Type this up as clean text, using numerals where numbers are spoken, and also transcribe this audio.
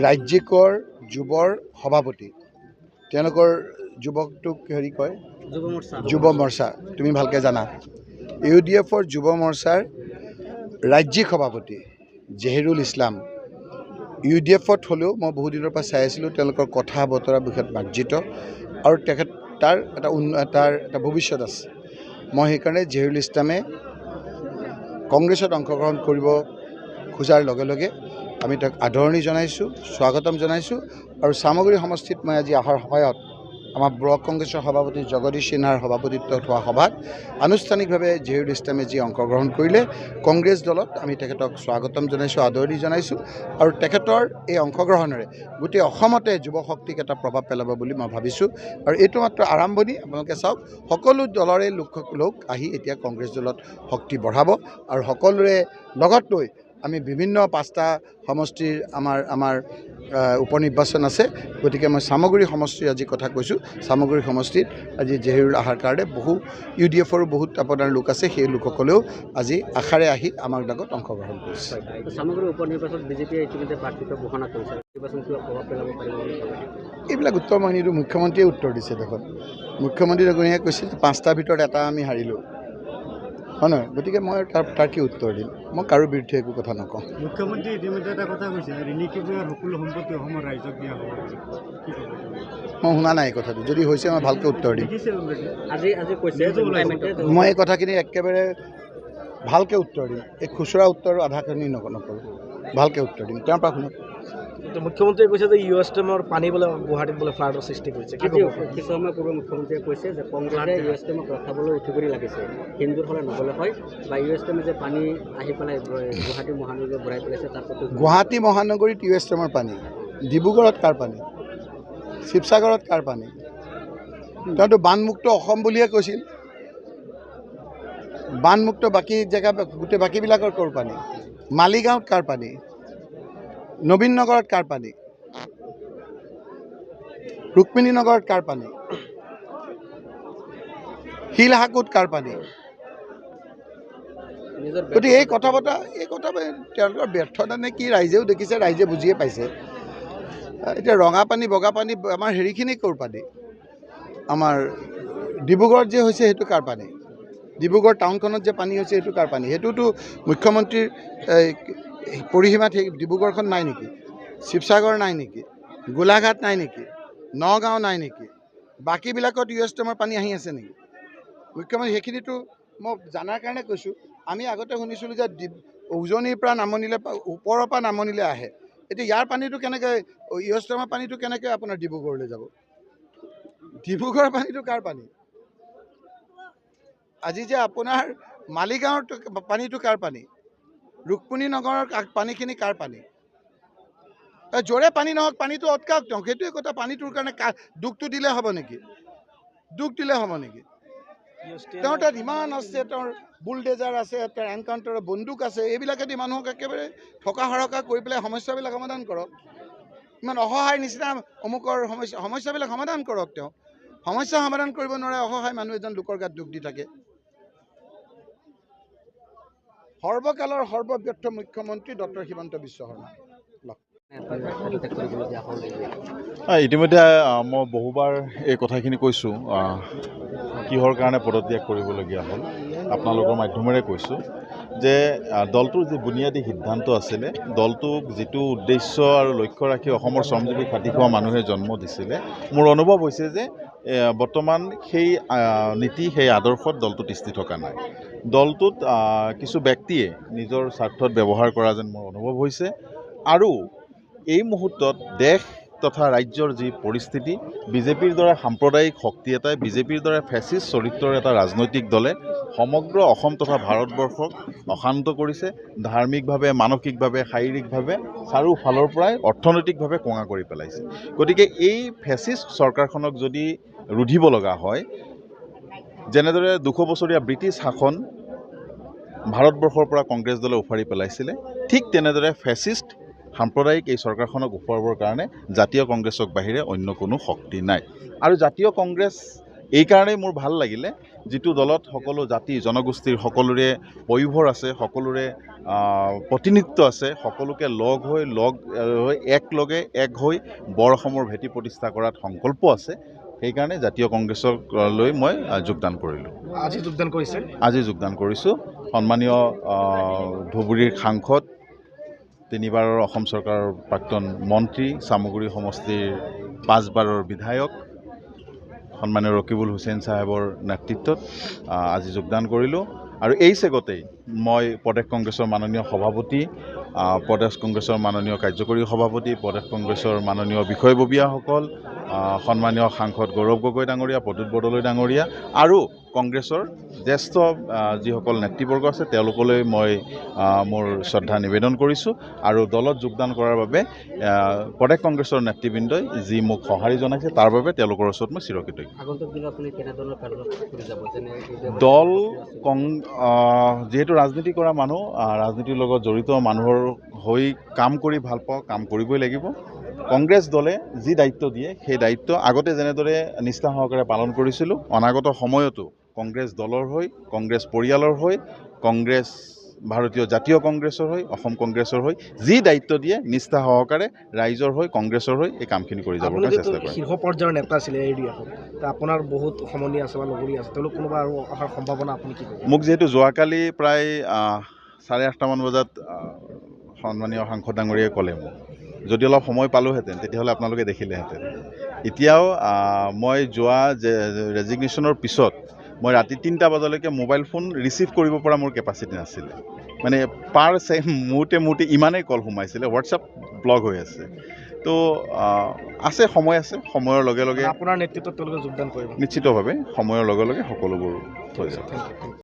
ৰাজ্যিকৰ যুৱৰ সভাপতি তেওঁলোকৰ যুৱকটোক হেৰি কয় যুৱ মৰ্চা তুমি ভালকৈ জানা UDFৰ যুৱ মৰ্চাৰ ৰাজ্যিক সভাপতি জহিৰুল ইছলাম UDFত হ'লেও মই বহু দিনৰ পৰা চাই আছিলোঁ তেওঁলোকৰ কথা বতৰা বিষয়ত মাৰ্জিত আৰু তেখেত তাৰ এটা ভৱিষ্যত আছে মই সেইকাৰণে জহিৰুল ইছলামে কংগ্ৰেছত অংশগ্ৰহণ কৰিব খোজাৰ লগে লগে আমি তাক আদৰণি জনাইছোঁ স্বাগতম জনাইছোঁ আৰু সামগ্ৰী সমষ্টিত মই আজি অহাৰ সময়ত আমাৰ ব্লক কংগ্ৰেছৰ সভাপতি জগদীশ সিনহাৰ সভাপতিত্বত হোৱা সভাত আনুষ্ঠানিকভাৱে জহিৰুল ইছলামে যি অংশগ্ৰহণ কৰিলে কংগ্ৰেছ দলত আমি তেখেতক স্বাগতম জনাইছোঁ আদৰণি জনাইছোঁ আৰু তেখেতৰ এই অংশগ্ৰহণেৰে গোটেই অসমতে যুৱ শক্তিক এটা প্ৰভাৱ পেলাব বুলি মই ভাবিছোঁ আৰু এইটো মাত্ৰ আৰম্ভণি আপোনালোকে চাওক সকলো দলৰে লোক আহি এতিয়া কংগ্ৰেছ দলত শক্তি বঢ়াব আৰু সকলোৰে লগত লৈ আমি বিভিন্ন 5টা সমষ্টিৰ আমাৰ উপনিৰ্বাচন আছে গতিকে মই সামগ্ৰী সমষ্টিৰ আজি কথা কৈছোঁ সামগ্ৰী সমষ্টিত আজি জহিৰুল অহাৰ কাৰণে বহু UDFৰো বহুত আপোনাৰ লোক আছে সেই লোকসকলেও আজি আশাৰে আহি আমাৰ লগত অংশগ্ৰহণ কৰিছে সামগ্ৰী উপনিৰ্বাচনত বিজেপিয়ে ইতিমধ্যে প্ৰাৰ্থিত্ব ঘোষণা কৰিছে নিৰ্বাচন কিবা প্ৰভাৱ পেলাব পাৰিব এইবিলাক উত্তৰ বাহিনীটো মুখ্যমন্ত্ৰীয়ে উত্তৰ দিছে দেখোন মুখ্যমন্ত্ৰী এগৰাকীয়ে কৈছে 5টাৰ ভিতৰত এটা আমি হাৰিলোঁ হয় নহয় গতিকে মই তাৰ কি উত্তৰ দিম মই কাৰো বিৰুদ্ধে একো কথা নকওঁ মুখ্যমন্ত্ৰী ইতিমধ্যে এটা কথা কৈছে ৰিণী কেবিয়াৰ সকলো সম্পত্তি অসমৰ ৰাইজক দিয়া হ'ব মই শুনা নাই কথাটো যদি হৈছে মই ভালকৈ উত্তৰ দিম মই এই কথাখিনি একেবাৰে ভালকৈ উত্তৰ দিম এই খুচুৰা উত্তৰ আধাখিনি নকৰোঁ ভালকৈ উত্তৰ দিম তেওঁৰ পৰা শুনক মুখ্যমন্ত্ৰীয়ে কৈছে যে USTMৰ পানী বোলে গুৱাহাটীত বোলে ফ্লাডৰ সৃষ্টি কৰিছে কিছু সময় পূৰ্বে মুখ্যমন্ত্ৰীয়ে কৈছে যে কংগ্ৰেছে USTMক ৰখাবলৈ উঠি পৰি লাগিছে হিন্দুৰ হ'লে নগ'লে হয় বা USTMে যে পানী আহি পেলাই গুৱাহাটী মহানগৰীত ভৰাই পেলাইছে তাৰ প্ৰতি গুৱাহাটী মহানগৰীত USTMৰ পানী ডিব্ৰুগড়ত কাৰ পানী শিৱসাগৰত কাৰ পানী তেওঁতো বানমুক্ত অসম বুলিয়ে কৈছিল বানমুক্ত বাকী জেগা গোটেই বাকীবিলাকৰ ক'ৰ পানী মালিগাঁৱত কাৰ পানী নবীন নগৰত কাৰ পানী ৰুক্মিণী নগৰত কাৰ পানী শিলহাকুত কাৰ পানী গতিকে এই কথা তেওঁলোকৰ ব্যৰ্থতা নে কি ৰাইজেও দেখিছে ৰাইজে বুজিয়ে পাইছে এতিয়া ৰঙা পানী বগা পানী আমাৰ হেৰিখিনি ক'ৰ পানী আমাৰ ডিব্ৰুগড়ত যে হৈছে সেইটো কাৰ পানী ডিব্ৰুগড় টাউনখনত যে পানী হৈছে সেইটো কাৰ পানী সেইটোতো মুখ্যমন্ত্ৰীৰ পৰিসীমাত সেই ডিব্ৰুগড়খন নাই নেকি শিৱসাগৰ নাই নেকি গোলাঘাট নাই নেকি নগাঁও নাই নেকি বাকীবিলাকত USTMৰ পানী আহি আছে নেকি মুখ্যমন্ত্ৰী সেইখিনিতো মই জানাৰ কাৰণে কৈছোঁ আমি আগতে শুনিছিলোঁ যে উজনিৰ পৰা নামনিলে ওপৰৰ পৰা নামনিলে আহে এতিয়া ইয়াৰ পানীটো কেনেকৈ USTMৰ পানীটো কেনেকৈ আপোনাৰ ডিব্ৰুগড়লৈ যাব ডিব্ৰুগড়ৰ পানীটো কাৰ পানী আজি যে আপোনাৰ মালিগাঁৱৰ পানীটো কাৰ পানী ৰুক্মিণী নগৰৰ পানীখিনি কাৰ পানী জোৰে পানী নহওক পানীটো অটকাওক তেওঁক সেইটোৱে কথা পানীটোৰ কাৰণে দুখটো দিলে হ'ব নেকি তেওঁৰ তাত ইমান আছে তেওঁৰ বুলডেজাৰ আছে তেওঁৰ এনকাউণ্টাৰৰ বন্দুক আছে এইবিলাকেদি মানুহক একেবাৰে ঠকা হৰকা কৰি পেলাই সমস্যাবিলাক সমাধান কৰক ইমান অসহায় নিচিনা অমুকৰ সমস্যাবিলাক সমাধান কৰক তেওঁ সমস্যা সমাধান কৰিব নোৱাৰে অসহায় মানুহ এজন লোকৰ গাত দুখ দি থাকে সৰ্বকালৰ সৰ্বব্যৰ্থ মুখ্যমন্ত্ৰী ডক্টৰ হিমন্ত বিশ্ব শৰ্মা ইতিমধ্যে মই বহুবাৰ এই কথাখিনি কৈছোঁ কিহৰ কাৰণে পদত্যাগ কৰিবলগীয়া হ'ল আপোনালোকৰ মাধ্যমেৰে কৈছোঁ যে দলটোৰ যি বুনিয়াদী সিদ্ধান্ত আছিলে দলটোক যিটো উদ্দেশ্য আৰু লক্ষ্য ৰাখি অসমৰ শ্ৰমজীৱী খাটি খোৱা মানুহে জন্ম দিছিলে মোৰ অনুভৱ হৈছে যে বৰ্তমান সেই নীতি সেই আদৰ্শত দলটো তিষ্ঠি থকা নাই দলটোত কিছু ব্যক্তিয়ে নিজৰ স্বাৰ্থত ব্যৱহাৰ কৰা যেন মোৰ অনুভৱ হৈছে আৰু এই মুহূৰ্তত দেশ তথা ৰাজ্যৰ যি পৰিস্থিতি বিজেপিৰ দৰে সাম্প্ৰদায়িক শক্তি এটাই বিজেপিৰ দৰে ফেচিষ্ট চৰিত্ৰৰ এটা ৰাজনৈতিক দলে সমগ্ৰ অসম তথা ভাৰতবৰ্ষক অশান্ত কৰিছে ধাৰ্মিকভাৱে মানসিকভাৱে শাৰীৰিকভাৱে চাৰিওফালৰ পৰাই অৰ্থনৈতিকভাৱে কঙা কৰি পেলাইছে গতিকে এই ফেচিষ্ট চৰকাৰখনক যদি ৰুধিব লগা হয় যেনেদৰে 200 বছৰীয়া ব্ৰিটিছ শাসন ভাৰতবৰ্ষৰ পৰা কংগ্ৰেছ দলে উফাৰি পেলাইছিলে ঠিক তেনেদৰে ফেচিষ্ট সাম্প্ৰদায়িক এই চৰকাৰখনক উফৰাবৰ কাৰণে জাতীয় কংগ্ৰেছক বাহিৰে অন্য কোনো শক্তি নাই আৰু জাতীয় কংগ্ৰেছ এই কাৰণেই মোৰ ভাল লাগিলে যিটো দলত সকলো জাতি জনগোষ্ঠীৰ সকলোৰে পয়োভৰ আছে, সকলোৰে প্ৰতিনিধিত্ব আছে, সকলোকে লগ হৈ একলগে এক হৈ বৰ অসমৰ ভেটি প্ৰতিষ্ঠা কৰাত সংকল্প আছে। সেইকাৰণে জাতীয় কংগ্ৰেছক লৈ মই যোগদান কৰিলোঁ। আজি যোগদান কৰিছে? আজি যোগদান কৰিছোঁ। সন্মানীয় ধুবুৰীৰ সাংসদ, 3বাৰৰ অসম চৰকাৰৰ প্ৰাক্তন মন্ত্ৰী, চামগুৰি সমষ্টিৰ 5বাৰৰ বিধায়ক সন্মানীয় ৰকিবুল হুছেইন চাহেবৰ নেতৃত্বত আজি যোগদান কৰিলোঁ। আৰু এই চেগতেই মই প্ৰদেশ কংগ্ৰেছৰ মাননীয় সভাপতি, প্ৰদেশ কংগ্ৰেছৰ মাননীয় কাৰ্যকৰী সভাপতি, প্ৰদেশ কংগ্ৰেছৰ মাননীয় বিষয়ববীয়াসকল, সন্মানীয় সাংসদ গৌৰৱ গগৈ ডাঙৰীয়া, প্ৰদ্যুৎ বৰদলৈ ডাঙৰীয়া আৰু কংগ্ৰেছৰ জ্যেষ্ঠ যিসকল নেতৃবৰ্গ আছে তেওঁলোকলৈ মই মোৰ শ্ৰদ্ধা নিবেদন কৰিছোঁ। আৰু দলত যোগদান কৰাৰ বাবে প্ৰদেশ কংগ্ৰেছৰ নেতৃবৃন্দই যি মোক সঁহাৰি জনাইছে তাৰ বাবে তেওঁলোকৰ ওচৰত মই চিৰকৃতজ্ঞ। দল যিহেতু ৰাজনীতি কৰা মানুহ, ৰাজনীতিৰ লগত জড়িত মানুহৰ হৈ কাম কৰি ভাল পাওঁ, কাম কৰিবই লাগিব। কংগ্ৰেছ দলে যি দায়িত্ব দিয়ে সেই দায়িত্ব আগতে যেনেদৰে নিষ্ঠা সহকাৰে পালন কৰিছিলোঁ, অনাগত সময়তো কংগ্ৰেছ দলৰ হৈ, কংগ্ৰেছ পৰিয়ালৰ হৈ, কংগ্ৰেছ ভাৰতীয় জাতীয় কংগ্ৰেছৰ হৈ, অসম কংগ্ৰেছৰ হৈ যি দায়িত্ব দিয়ে নিষ্ঠা সহকাৰে ৰাইজৰ হৈ, কংগ্ৰেছৰ হৈ এই কামখিনি কৰি যাবলৈ চেষ্টা কৰিম। শীৰ্ষ পৰ্যায়ৰ নেতা আছিলে AUDF, আপোনাৰ বহুত সমনীয়া আছে বা লগৰী আছে, তেওঁলোক কোনোবা আৰু অহাৰ সম্ভাৱনা আপুনি কি ক'ব? মোক যিহেতু যোৱাকালি প্ৰায় 8:30মান বজাত সন্মানীয় সাংসদ ডাঙৰীয়াই ক'লে মোক, যদি অলপ সময় পালোহেঁতেন তেতিয়াহ'লে আপোনালোকে দেখিলেহেঁতেন। এতিয়াও মই যোৱা ৰেজিগনেশ্যনৰ পিছত মই ৰাতি 3টা বজালৈকে মোবাইল ফোন ৰিচিভ কৰিব পৰা মোৰ কেপাচিটি নাছিলে। মানে পাৰ মুহূৰ্তে ইমানেই কল সোমাইছিলে, হোৱাটছআপ ব্লক হৈ আছে। তো আছে, সময় আছে, সময়ৰ লগে লগে আপোনাৰ নেতৃত্বত তেওঁলোকে যোগদান কৰিব? নিশ্চিতভাৱে সময়ৰ লগে লগে সকলোবোৰ হৈ যাব।